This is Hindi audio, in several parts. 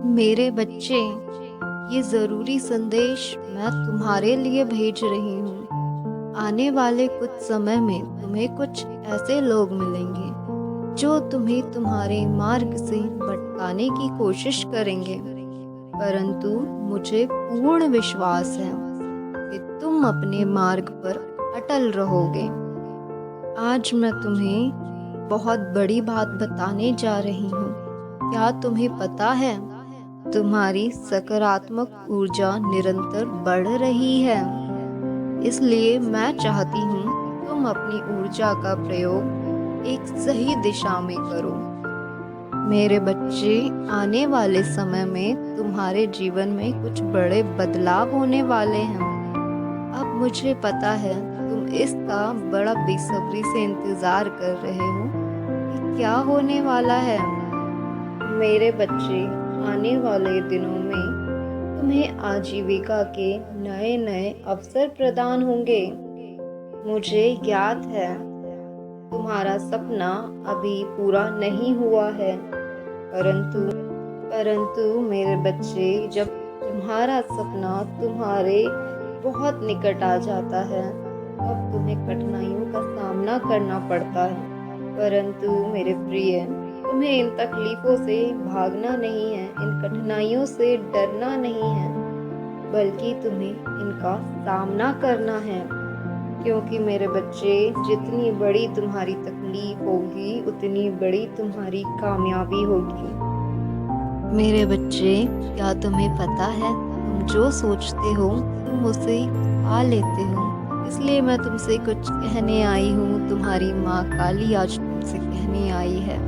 मेरे बच्चे, ये ज़रूरी संदेश मैं तुम्हारे लिए भेज रही हूँ। आने वाले कुछ समय में तुम्हें कुछ ऐसे लोग मिलेंगे जो तुम्हें तुम्हारे मार्ग से भटकाने की कोशिश करेंगे, परंतु मुझे पूर्ण विश्वास है कि तुम अपने मार्ग पर अटल रहोगे। आज मैं तुम्हें बहुत बड़ी बात बताने जा रही हूँ। क्या तुम्हें पता है, तुम्हारी सकारात्मक ऊर्जा निरंतर बढ़ रही है। इसलिए मैं चाहती हूँ तुम अपनी ऊर्जा का प्रयोग एक सही दिशा में करो। मेरे बच्चे, आने वाले समय में तुम्हारे जीवन में कुछ बड़े बदलाव होने वाले हैं। अब मुझे पता है तुम इसका बड़ा बेसब्री से इंतज़ार कर रहे हो कि क्या होने वाला है। मेरे बच्चे, आने वाले दिनों में तुम्हें आजीविका के नए नए अवसर प्रदान होंगे। मुझे याद है तुम्हारा सपना अभी पूरा नहीं हुआ है, परंतु मेरे बच्चे, जब तुम्हारा सपना तुम्हारे बहुत निकट आ जाता है तब तुम्हें कठिनाइयों का सामना करना पड़ता है। परंतु मेरे प्रिय, तुम्हें इन तकलीफ़ों से भागना नहीं है, इन कठिनाइयों से डरना नहीं है, बल्कि तुम्हें इनका सामना करना है। क्योंकि मेरे बच्चे, जितनी बड़ी तुम्हारी तकलीफ होगी उतनी बड़ी तुम्हारी कामयाबी होगी। मेरे बच्चे, क्या तुम्हें पता है तुम जो सोचते हो तुम उसे पा लेते हो। इसलिए मैं तुमसे कुछ कहने आई हूँ। तुम्हारी माँ काली आज तुमसे कहने आई है,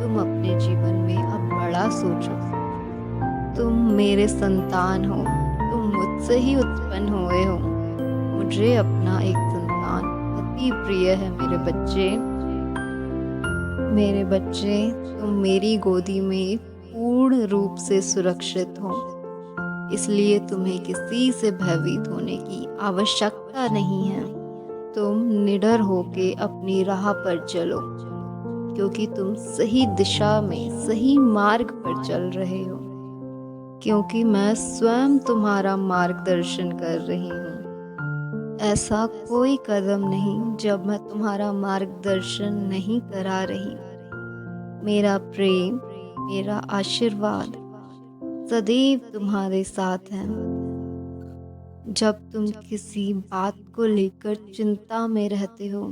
तुम अपने जीवन में अब बड़ा सोचो। तुम मेरे संतान हो, तुम मुझसे ही उत्पन्न हुए हो। मुझे अपना एक संतान अति प्रिय है। मेरे बच्चे, तुम मेरी गोदी में पूर्ण रूप से सुरक्षित हो। इसलिए तुम्हें किसी से भयभीत होने की आवश्यकता नहीं है। तुम निडर होके अपनी राह पर चलो, क्योंकि तुम सही दिशा में सही मार्ग पर चल रहे हो। क्योंकि मैं स्वयं तुम्हारा मार्गदर्शन कर रही हूँ। ऐसा कोई कदम नहीं जब मैं तुम्हारा मार्गदर्शन नहीं करा रही। मेरा प्रेम, मेरा आशीर्वाद सदैव तुम्हारे साथ है। जब तुम किसी बात को लेकर चिंता में रहते हो,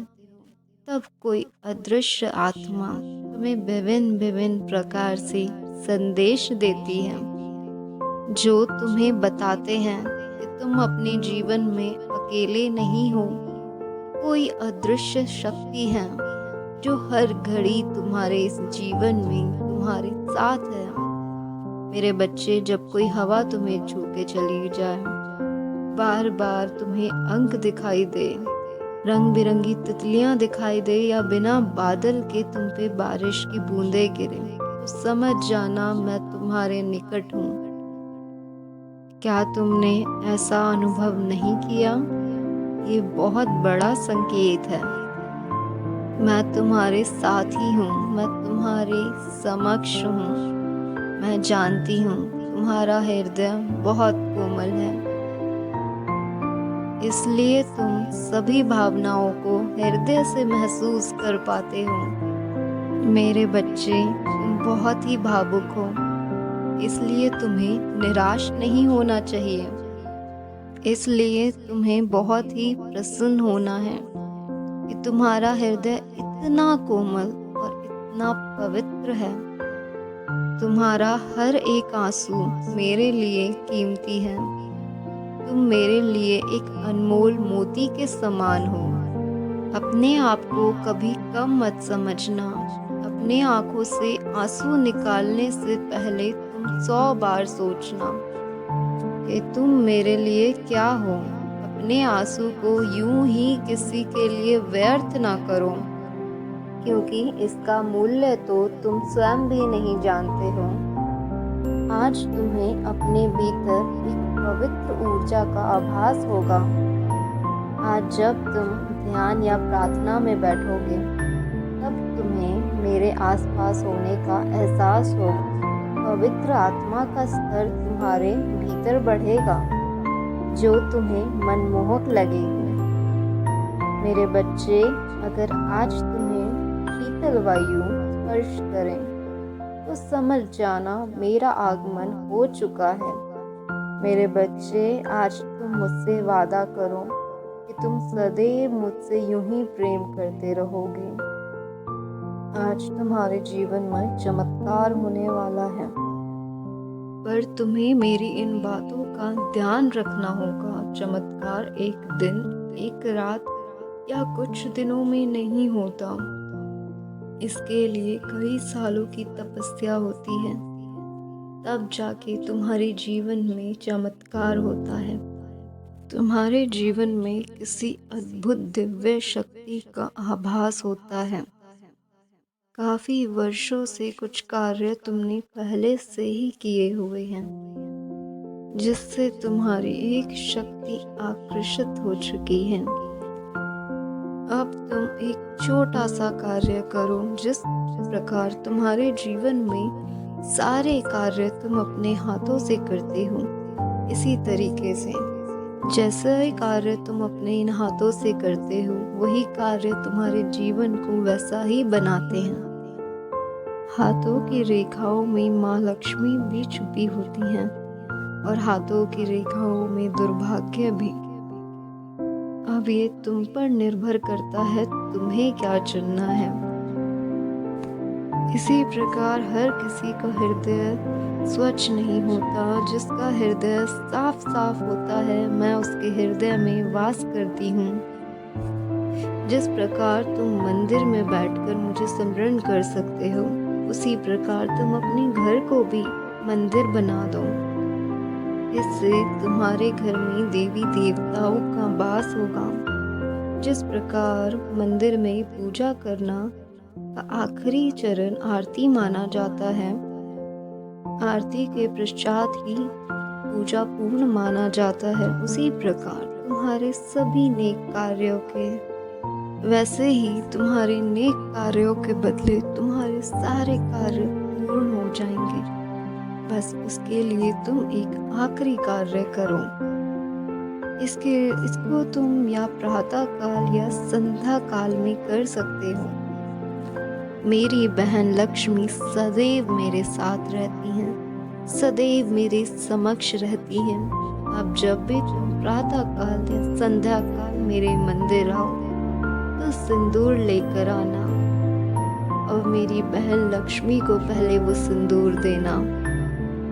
तब कोई अदृश्य आत्मा तुम्हें विभिन्न विभिन्न प्रकार से संदेश देती है, जो तुम्हें बताते हैं कि तुम अपने जीवन में अकेले नहीं हो। कोई अदृश्य शक्ति है जो हर घड़ी तुम्हारे इस जीवन में तुम्हारे साथ है। मेरे बच्चे, जब कोई हवा तुम्हें छू के चली जाए, बार बार तुम्हें अंक दिखाई दे, रंग बिरंगी तितलियां दिखाई दे, या बिना बादल के तुम पे बारिश की बूंदें गिरे, तो समझ जाना मैं तुम्हारे निकट हूँ। क्या तुमने ऐसा अनुभव नहीं किया? ये बहुत बड़ा संकेत है। मैं तुम्हारे साथ ही हूँ, मैं तुम्हारे समक्ष हूँ। मैं जानती हूँ तुम्हारा हृदय बहुत कोमल है, इसलिए तुम सभी भावनाओं को हृदय से महसूस कर पाते हो। मेरे बच्चे, तुम बहुत ही भावुक हो, इसलिए तुम्हें निराश नहीं होना चाहिए। इसलिए तुम्हें बहुत ही प्रसन्न होना है कि तुम्हारा हृदय इतना कोमल और इतना पवित्र है। तुम्हारा हर एक आंसू मेरे लिए कीमती है। तुम मेरे लिए एक अनमोल मोती के समान हो। अपने आप को कभी कम मत समझना। अपने आँखों से आंसू निकालने से पहले तुम 100 बार सोचना कि तुम मेरे लिए क्या हो। अपने आंसू को यूं ही किसी के लिए व्यर्थ ना करो, क्योंकि इसका मूल्य तो तुम स्वयं भी नहीं जानते हो। आज तुम्हें अपने भीतर एक पवित्र ऊर्जा का आभास होगा। आज जब तुम ध्यान या प्रार्थना में बैठोगे, तब तुम्हें मेरे आसपास होने का एहसास होगा पवित्र आत्मा का स्तर तुम्हारे भीतर बढ़ेगा, जो तुम्हें मनमोहक लगेगी। मेरे बच्चे, अगर आज तुम्हें शीतल वायु स्पर्श करें तो समझ जाना मेरा आगमन हो चुका है। मेरे बच्चे, आज तुम मुझसे वादा करो कि तुम सदैव मुझसे यूं ही प्रेम करते रहोगे। आज तुम्हारे जीवन में चमत्कार होने वाला है, पर तुम्हें मेरी इन बातों का ध्यान रखना होगा। चमत्कार एक दिन, एक रात या कुछ दिनों में नहीं होता। इसके लिए कई सालों की तपस्या होती है, तब जाके तुम्हारे जीवन में चमत्कार होता है। तुम्हारे जीवन में किसी अद्भुत दिव्य शक्ति का आभास होता है। काफी वर्षों से कुछ कार्य तुमने पहले से ही किए हुए हैं, जिससे तुम्हारी एक शक्ति आकर्षित हो चुकी है। अब तुम एक छोटा सा कार्य करो। जिस प्रकार तुम्हारे जीवन में सारे कार्य तुम अपने हाथों से करते हो, इसी तरीके से जैसा ही कार्य तुम अपने इन हाथों से करते हो, वही कार्य तुम्हारे जीवन को वैसा ही बनाते हैं। हाथों की रेखाओं में माँ लक्ष्मी भी छुपी होती हैं और हाथों की रेखाओं में दुर्भाग्य भी। अब ये तुम पर निर्भर करता है तुम्हें क्या चुनना है। इसी प्रकार हर किसी का हृदय स्वच्छ नहीं होता। जिसका हृदय साफ साफ होता है, मैं उसके हृदय में वास करती हूँ। जिस प्रकार तुम मंदिर में बैठकर मुझे स्मरण कर सकते हो, उसी प्रकार तुम अपने घर को भी मंदिर बना दो। इससे तुम्हारे घर में देवी देवताओं का वास होगा। जिस प्रकार मंदिर में पूजा करना का आखिरी चरण आरती माना जाता है, आरती के पश्चात ही पूजा पूर्ण माना जाता है, उसी प्रकार तुम्हारे सभी नेक कार्यों के, वैसे ही तुम्हारे नेक कार्यों के बदले तुम्हारे सारे कार्य पूर्ण हो जाएंगे। बस उसके लिए तुम एक आखिरी कार्य करो। इसको तुम या प्रातः काल या संध्या काल में कर सकते हो। मेरी बहन लक्ष्मी सदैव मेरे साथ रहती हैं, सदैव मेरे समक्ष रहती हैं। अब जब भी तुम प्रातः काल या संध्या काल मेरे मंदिर आओ तो सिंदूर लेकर आना और मेरी बहन लक्ष्मी को पहले वो सिंदूर देना।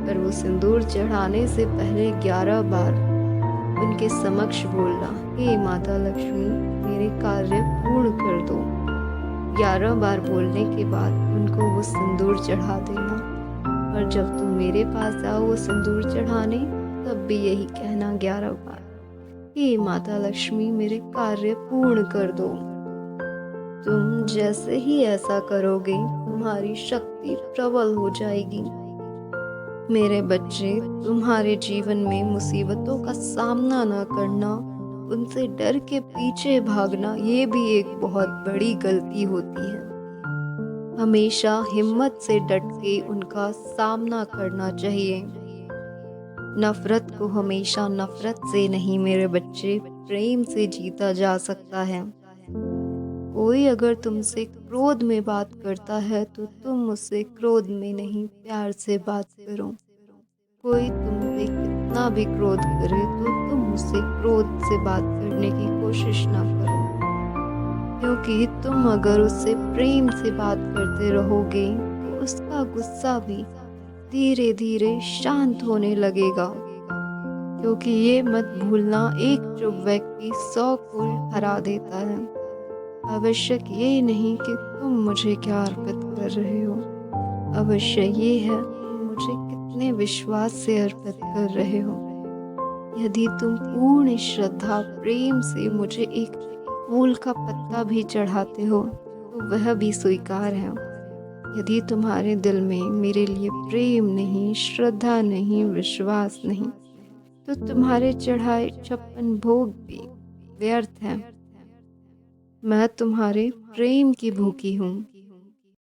पर वो सिंदूर चढ़ाने से पहले 11 बार उनके समक्ष बोलना, हे माता लक्ष्मी, मेरे कार्य पूर्ण कर दो। 11 बार बोलने के बाद उनको वो सिंदूर चढ़ा देना। और जब तुम मेरे पास आओ वो सिंदूर चढ़ाने, तब भी यही कहना 11 बार, हे माता लक्ष्मी, मेरे कार्य पूर्ण कर दो। तुम जैसे ही ऐसा करोगे, तुम्हारी शक्ति प्रबल हो जाएगी। मेरे बच्चे, तुम्हारे जीवन में मुसीबतों का सामना न करना, उनसे डर के पीछे भागना, ये भी एक बहुत बड़ी गलती होती है। हमेशा हिम्मत से डट के उनका सामना करना चाहिए। नफरत को हमेशा नफरत से नहीं मेरे बच्चे, प्रेम से जीता जा सकता है। कोई अगर तुमसे क्रोध में बात करता है तो तुम उससे क्रोध में नहीं, प्यार से बात करो। कोई तुम पे कितना भी क्रोध करे तो तुम उससे क्रोध से बात करने की कोशिश ना करो, क्योंकि तुम अगर उससे प्रेम से बात करते रहोगे तो उसका गुस्सा भी धीरे धीरे शांत होने लगेगा। क्योंकि ये मत भूलना, एक चुप व्यक्ति 100 को हरा देता है। आवश्यक ये नहीं कि तुम मुझे क्या अर्पित कर रहे हो, अवश्य ये है तुम मुझे कितने विश्वास से अर्पित कर रहे हो। यदि तुम पूर्ण श्रद्धा प्रेम से मुझे एक फूल का पत्ता भी चढ़ाते हो तो वह भी स्वीकार है। यदि तुम्हारे दिल में मेरे लिए प्रेम नहीं, श्रद्धा नहीं, विश्वास नहीं, तो तुम्हारे चढ़ाए 56 भोग भी व्यर्थ हैं। मैं तुम्हारे प्रेम की भूखी हूँ।